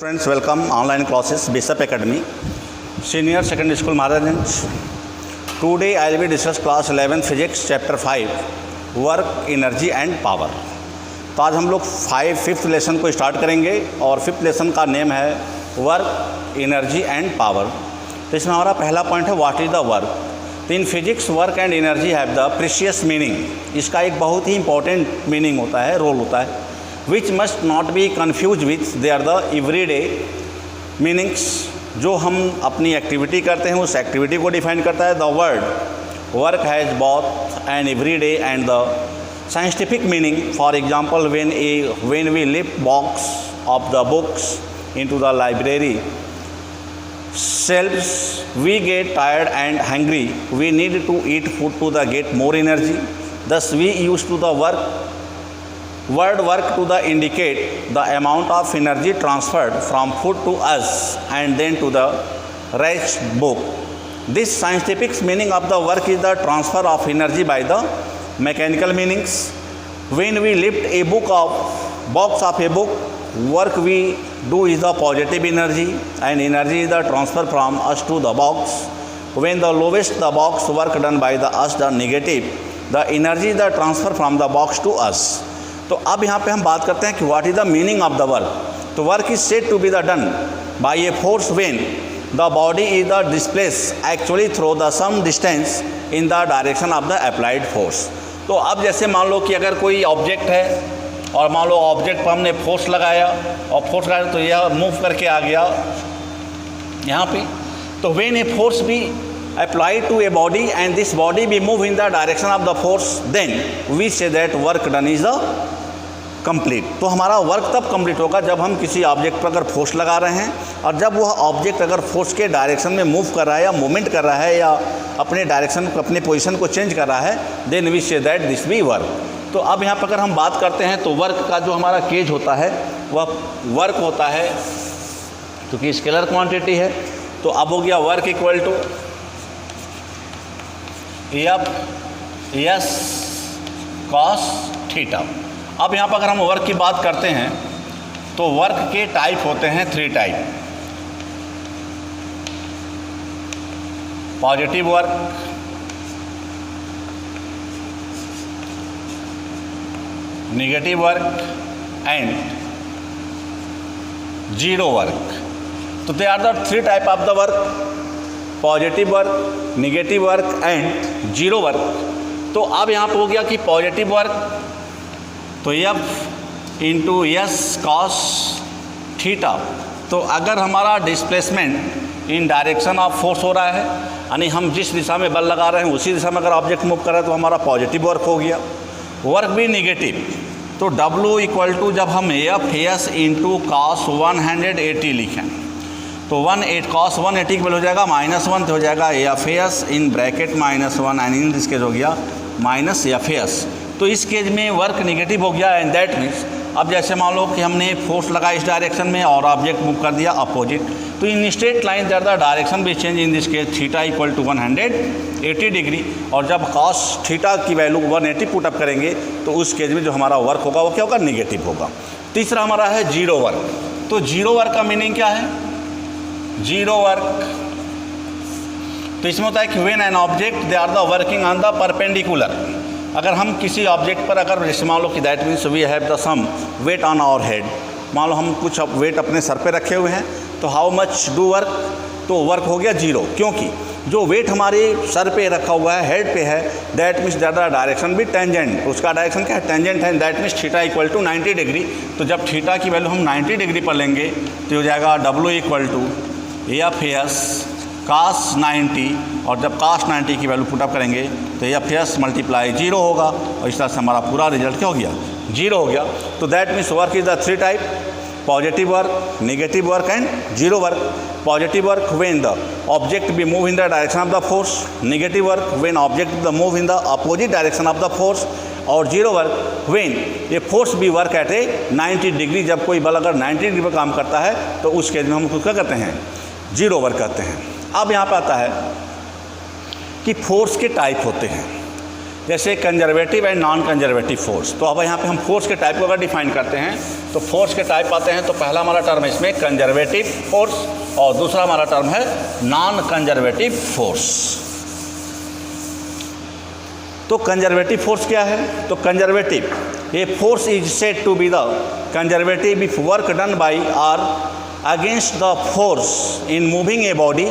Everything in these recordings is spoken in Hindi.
Friends, welcome online classes Bishop Academy, Senior Secondary School Maharajganj. Today I will be discuss class 11 Physics Chapter 5 Work, Energy and Power. तो आज हम लोग फिफ्थ लेसन को स्टार्ट करेंगे और फिफ्थ लेसन का नेम है वर्क, एनर्जी एंड पावर. तो इसमें हमारा पहला पॉइंट है व्हाट इज़ द वर्क. तो in physics work and energy have the precious meaning. इसका एक बहुत ही इंपॉर्टेंट मीनिंग होता है, रोल होता है, which must not be confuse with they are the everyday meanings. जो हम अपनी एक्टिविटी करते हैं उस एक्टिविटी को डिफाइन करता है. The word work has both an everyday and the scientific meaning. For example, when we lift box of the books into the library shelves, we get tired and hungry. We need to eat food to get more energy. Thus we use to the word work to the indicate the amount of energy transferred from food to us and then to the rest book. This scientific meaning of the work is the transfer of energy by the mechanical meanings. When we lift a box of a book, work we do is the positive energy and energy is the transfer from us to the box. When the lowest the box work done by us the negative, the energy is the transfer from the box to us. तो अब यहाँ पे हम बात करते हैं कि what is the meaning of the work. तो work is said to be the done by a force when the body is the displaced actually through the some distance in the direction of the applied force. तो अब जैसे मान लो कि अगर कोई ऑब्जेक्ट है और मान लो ऑब्जेक्ट पर हमने फोर्स लगाया और फोर्स लगाया तो यह मूव करके आ गया यहाँ पे. तो when a force be applied to a body and this body be move in the direction of the force, then we say that work done is the complete. तो हमारा वर्क तब कंप्लीट होगा जब हम किसी ऑब्जेक्ट पर अगर फोर्स लगा रहे हैं और जब वह ऑब्जेक्ट अगर फोर्स के डायरेक्शन में मूव कर रहा है या मूवमेंट कर रहा है या अपने डायरेक्शन अपने पोजीशन को चेंज कर रहा है, then we say that this be work. तो अब यहाँ पर अगर हम बात करते हैं तो वर्क का जो हमारा केज होता है वह वर्क होता है क्योंकि स्केलर क्वांटिटी है. तो अब हो गया work equal to F S cos theta. अब यहाँ पर अगर हम वर्क की बात करते हैं तो वर्क के टाइप होते हैं 3 type. Positive work, negative work and zero work. तो they are the 3 type of the work, positive work, negative work and zero work. तो अब यहाँ पर हो गया कि पॉजिटिव वर्क तो F into S cos theta. तो अगर हमारा displacement in direction of force हो रहा है यानी हम जिस दिशा में बल लगा रहे हैं उसी दिशा में अगर ऑब्जेक्ट मूव कर रहा है तो हमारा पॉजिटिव वर्क हो गया. वर्क भी निगेटिव तो W इक्वल टू जब हम एफ एस इंटू कॉस 180 लिखें तो कॉस 180 की वैल्यू हो जाएगा -1 तो हो जाएगा F S in bracket -1 and in this case हो गया माइनस एफ एस. तो इस केज में वर्क निगेटिव हो गया एंड दैट मीन्स अब जैसे मान लो कि हमने फोर्स लगाया इस डायरेक्शन में और ऑब्जेक्ट मूव कर दिया अपोजिट, तो in straight line there the direction भी change in this case theta equal to 180 degree. और जब कॉस थीटा की वैल्यू 180 पुटअप करेंगे तो उस केज में जो हमारा वर्क होगा वो क्या होगा, निगेटिव होगा. तीसरा हमारा है जीरो वर्क. तो जीरो वर्क का मीनिंग क्या है, जीरो वर्क तो इसमें होता है कि when an object they are the working on the perpendicular. अगर हम किसी ऑब्जेक्ट पर अगर जैसे मान लो कि that means we have the some weight on our head, मान लो हम कुछ वेट अपने सर पे रखे हुए हैं तो हाउ मच डू वर्क, तो वर्क हो गया जीरो. क्योंकि जो वेट हमारे सर पे रखा हुआ है, हेड पे है, that means that the direction भी टेंजेंट, उसका डायरेक्शन क्या है, टेंजेंट है. That means theta equal to 90 degree. तो जब थीटा की वैल्यू हम 90 डिग्री पर लेंगे तो हो जाएगा W equal to F S cos 90 और जब कास 90 की वैल्यू पुटअप करेंगे तो एफ एस मल्टीप्लाई जीरो होगा और इस तरह से हमारा पूरा रिजल्ट क्या हो गया, जीरो हो गया. तो that means work is the 3 type, positive work, negative work and zero work. Positive work when the object be move in the direction of the force, negative work when object the move in the opposite direction of the force, और जीरो वर्क व्हेन ये force be work at a 90 degree. जब कोई बल अगर 90 डिग्री पर काम करता है तो उस केस में हम उसको क्या करते हैं, जीरो वर्क करते हैं. अब यहाँ पर आता है कि फोर्स के टाइप होते हैं. जैसे conservative and non conservative force. तो अब यहाँ पे हम फोर्स के टाइप को अगर डिफाइन करते हैं तो फोर्स के टाइप आते हैं। तो पहला हमारा टर्म है इसमें कंजर्वेटिव फोर्स और दूसरा हमारा टर्म है नॉन कंजर्वेटिव फोर्स। तो कंजर्वेटिव फोर्स क्या है? तो conservative, a force is said to be the conservative if work done by or against the force in moving a body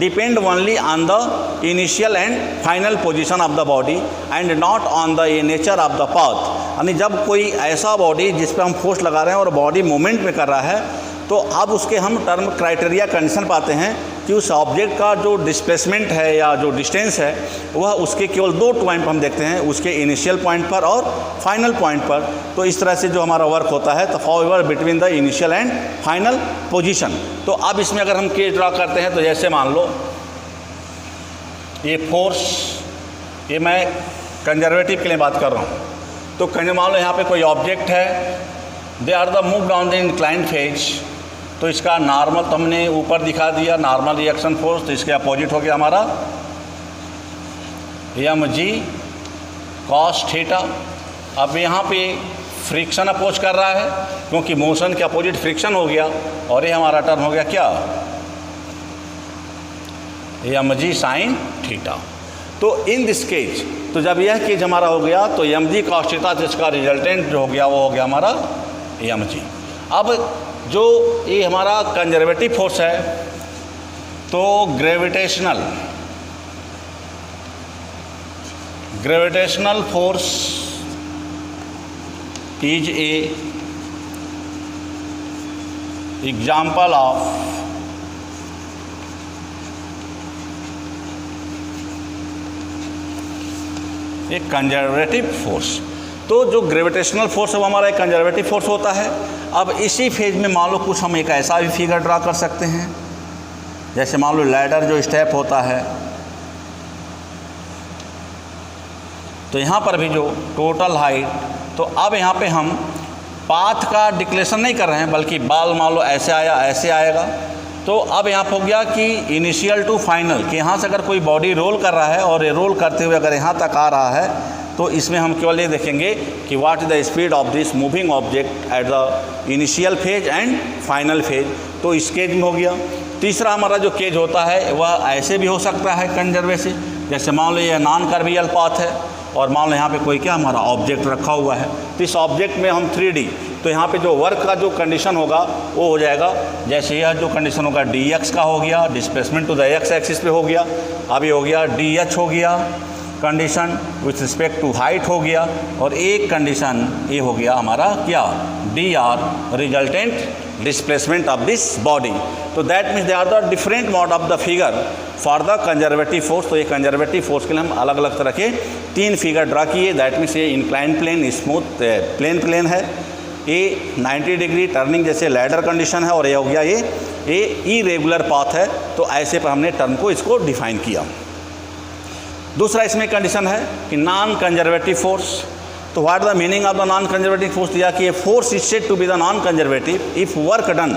depend only on the initial and final position of the body and not on the nature of the path। यानी जब कोई ऐसा बॉडी जिस पे हम फोर्स लगा रहे हैं और बॉडी मूवमेंट में कर रहा है तो अब उसके हम टर्म क्राइटेरिया कंडीशन पाते हैं कि उस ऑब्जेक्ट का जो डिस्प्लेसमेंट है या जो डिस्टेंस है वह उसके केवल दो पॉइंट हम देखते हैं, उसके इनिशियल पॉइंट पर और फाइनल पॉइंट पर। तो इस तरह से जो हमारा वर्क होता है तफावत between the initial and final position. तो अब इसमें अगर हम केस ड्रा करते हैं तो जैसे मान लो ये फोर्स, ये मैं कंजर्वेटिव के लिए बात कर रहा हूँ। तो मान लो यहाँ पे कोई ऑब्जेक्ट है, they are the move down the inclined phase. तो इसका नॉर्मल तो हमने ऊपर दिखा दिया, नॉर्मल रिएक्शन फोर्स। तो इसके अपोजिट हो गया हमारा mg cos थीटा। अब यहाँ पे फ्रिक्शन अपोज कर रहा है क्योंकि मोशन के अपोजिट फ्रिक्शन हो गया और ये हमारा टर्म हो गया क्या, mg sin थीटा। तो इन दिस केज, तो जब यह केज हमारा हो गया तो mg cos थीटा से इसका रिजल्टेंट जो हो गया वो हो गया हमारा mg। अब जो ये हमारा कंजर्वेटिव फोर्स है तो gravitational force is a example of A conservative force. तो जो ग्रेविटेशनल फोर्स है वो हमारा एक कंजर्वेटिव फोर्स होता है। अब इसी फेज में मान लो कुछ हम एक ऐसा भी फिगर ड्रा कर सकते हैं, जैसे मान लो लैडर जो स्टेप होता है, तो यहाँ पर भी जो टोटल हाइट, तो अब यहाँ पे हम पाथ का डिक्लेरेशन नहीं कर रहे हैं बल्कि बाल मान लो ऐसे आया ऐसे आएगा। तो अब यहाँ पर हो गया कि इनिशियल टू फाइनल, कि यहाँ से अगर कोई बॉडी रोल कर रहा है और ये रोल करते हुए अगर यहाँ तक आ रहा है तो इसमें हम केवल ये देखेंगे कि what is the speed of this moving object at the initial phase and final phase. तो इस केज में हो गया। तीसरा हमारा जो केज होता है वह ऐसे भी हो सकता है कंजर्वेटिव, जैसे मान लो ये नॉन कर्वियल पाथ है और मान लो यहाँ पे कोई क्या हमारा ऑब्जेक्ट रखा हुआ है। तो इस ऑब्जेक्ट में हम 3D, तो यहाँ पे जो वर्क का जो कंडीशन होगा वो हो जाएगा, जैसे यह जो कंडीशन होगा dx का हो गया, displacement to the x axis पे हो गया। अब ये हो गया dh हो गया condition with respect to height हो गया, और एक कंडीशन ये हो गया हमारा क्या, dr resultant displacement of this body. तो that means they are the different mode of the figure for the conservative force. तो ये कंजर्वेटिव फोर्स के लिए हम अलग अलग तरह के 3 फिगर ड्रा किए। दैट मीन्स ये इंक्लाइन प्लेन, स्मूथ प्लेन है, ये 90 डिग्री टर्निंग जैसे लैडर कंडीशन है, और ये हो गया ये इरेगुलर पाथ है। तो ऐसे पर हमने टर्म को इसको डिफाइन किया। दूसरा इसमें कंडीशन है कि नॉन कंजर्वेटिव फोर्स। तो what the meaning of the non conservative force दिया कि a force is said to be the non conservative if work done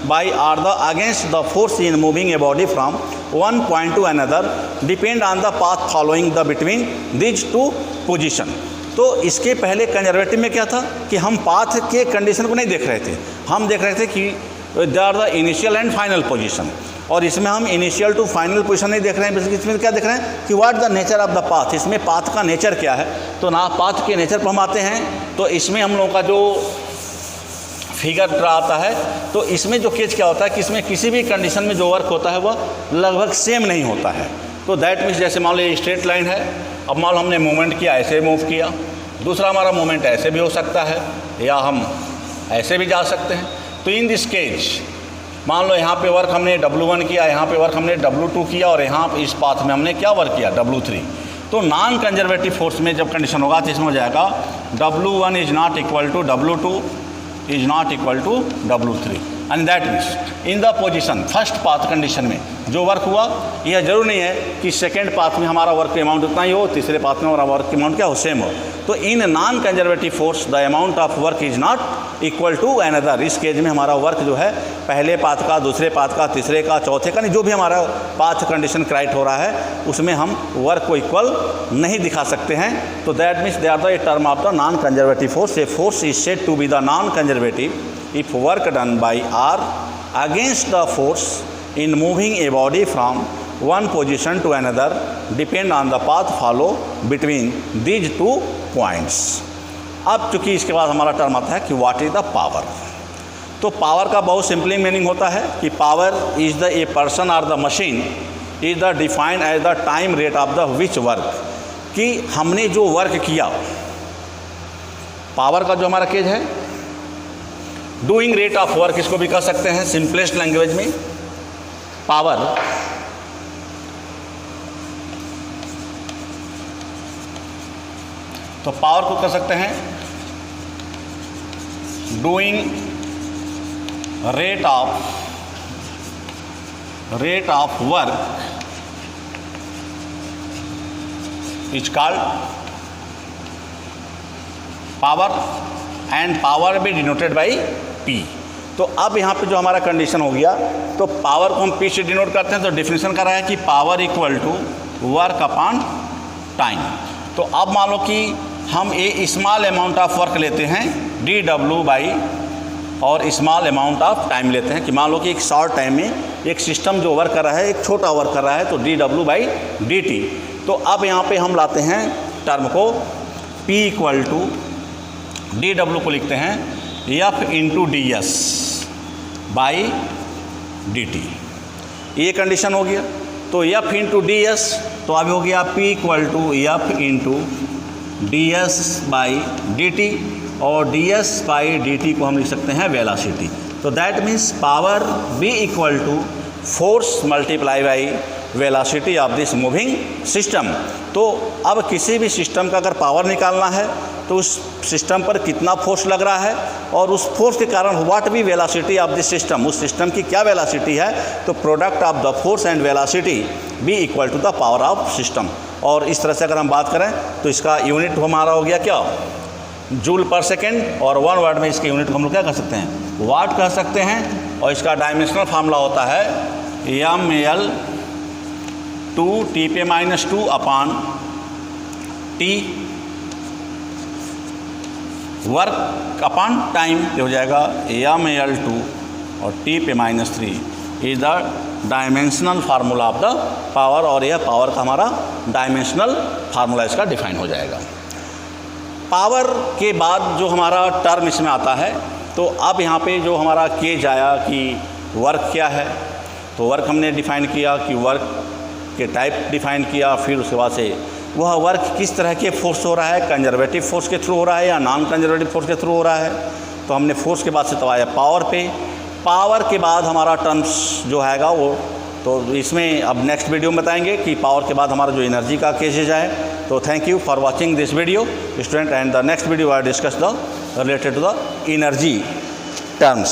by or the against the force in moving a body from one point to another depend on the path following the between these two position. तो इसके पहले कंजर्वेटिव में क्या था कि हम पाथ के कंडीशन को नहीं देख रहे थे, हम देख रहे थे कि they are the initial and final position. और इसमें हम इनिशियल टू फाइनल पोजीशन नहीं देख रहे हैं, इसमें क्या देख रहे हैं कि what the nature of the path, इसमें पाथ का नेचर क्या है। तो ना पाथ के नेचर पर हम आते हैं। तो इसमें हम लोगों का जो फिगर ड्रा आता है, तो इसमें जो केस क्या होता है कि इसमें किसी भी कंडीशन में जो वर्क होता है वह लगभग सेम नहीं होता है। तो दैट मीन्स जैसे मान लो ये स्ट्रेट लाइन है, अब मान लो हमने मूवमेंट किया, ऐसे मूव किया, दूसरा हमारा मूवमेंट ऐसे भी हो सकता है या हम ऐसे भी जा सकते हैं। तो इन दिस केज मान लो यहाँ पे वर्क हमने W1 किया, यहाँ पे वर्क हमने W2 किया, और यहाँ इस पाथ में हमने क्या वर्क किया W3। तो नॉन कंजर्वेटिव फोर्स में जब कंडीशन होगा तो इसमें हो जाएगा W1 is not equal to W2 is not equal to W3। And that means in the position first path condition में जो वर्क हुआ, यह जरूर नहीं है कि सेकेंड पाथ में हमारा वर्क अमाउंट उतना ही हो, तीसरे पाथ में हमारा वर्क अमाउंट क्या हो, सेम हो। तो in non conservative force the amount of work is not equal to another. इस केस में हमारा वर्क जो है पहले पाथ का, दूसरे पाथ का, तीसरे का, चौथे का, नहीं जो भी हमारा पाथ कंडीशन क्राइट हो रहा है उसमें हम वर्क को इक्वल नहीं दिखा सकते हैं। तो that means they are the term of the non conservative force. A force is said to be the non conservative if work done by R against the force in moving a body from one position to another depend on the path follow between these two points। अब चूंकि इसके बाद हमारा टर्म आता है कि व्हाट इज द पावर। तो पावर का बहुत सिंपली मीनिंग होता है कि power is the a person और the machine is the defined as the time rate of the which work, कि हमने जो वर्क किया, पावर का जो हमारा केज है डूइंग रेट ऑफ वर्क, इसको भी कह सकते हैं सिंपलेस्ट लैंग्वेज में। पावर तो पावर को कह सकते हैं doing rate of work is called power and power भी डिनोटेड बाई P। तो अब यहाँ पे जो हमारा कंडीशन हो गया, तो पावर को हम P से डिनोट करते हैं। तो डिफिनेशन कर रहा है कि power equal to work upon time. तो अब मान लो कि हम a small amount of work लेते हैं dW बाई और स्मॉल अमाउंट ऑफ टाइम लेते हैं, कि मान लो कि एक शॉर्ट टाइम में एक सिस्टम जो वर्क कर रहा है, एक छोटा वर्क कर रहा है, तो dW बाई dt। तो अब यहाँ पे हम लाते हैं टर्म को P इक्वल टू dW को लिखते हैं F into D S by D T. ये कंडीशन हो गया। तो F इंटू डी एस, तो अभी हो गया P equal to F into D S by D T, और D S by D T को हम लिख सकते हैं वेलोसिटी। तो that means power B equal to force multiply by velocity of this moving system. तो अब किसी भी सिस्टम का अगर पावर निकालना है तो उस सिस्टम पर कितना फोर्स लग रहा है और उस फोर्स के कारण व्हाट भी वेलोसिटी ऑफ दिस सिस्टम, उस सिस्टम की क्या वेलोसिटी है, तो product of the force and velocity be equal to the power of system. और इस तरह से अगर हम बात करें तो इसका यूनिट हमारा हो गया क्या, जूल पर सेकेंड, और वन वर्ड में इसके यूनिट को हम लोग क्या कह सकते हैं, वाट कह सकते हैं। और इसका डायमेंशनल फार्मूला होता है ml 2T⁻² upon T work upon time, ये हो जाएगा ml2 और T⁻³ is the dimensional formula of the power. और यह पावर का हमारा डायमेंशनल फार्मूला इसका डिफाइन हो जाएगा। पावर के बाद जो हमारा टर्म इसमें आता है, तो अब यहाँ पे जो हमारा केज आया कि वर्क क्या है, तो वर्क हमने डिफाइन किया कि वर्क के टाइप डिफाइन किया, फिर उसके बाद से वह वर्क किस तरह के फोर्स हो रहा है, कंजर्वेटिव फोर्स के थ्रू हो रहा है या नॉन कंजर्वेटिव फोर्स के थ्रू हो रहा है। तो हमने फोर्स के बाद से तो आया पावर पे। पावर के बाद हमारा टर्म्स जो हैगा वो, तो इसमें अब नेक्स्ट वीडियो में बताएंगे कि पावर के बाद हमारा जो एनर्जी का केसेज है। तो thank you for watching this video student, and the next video I discuss the related to the energy terms.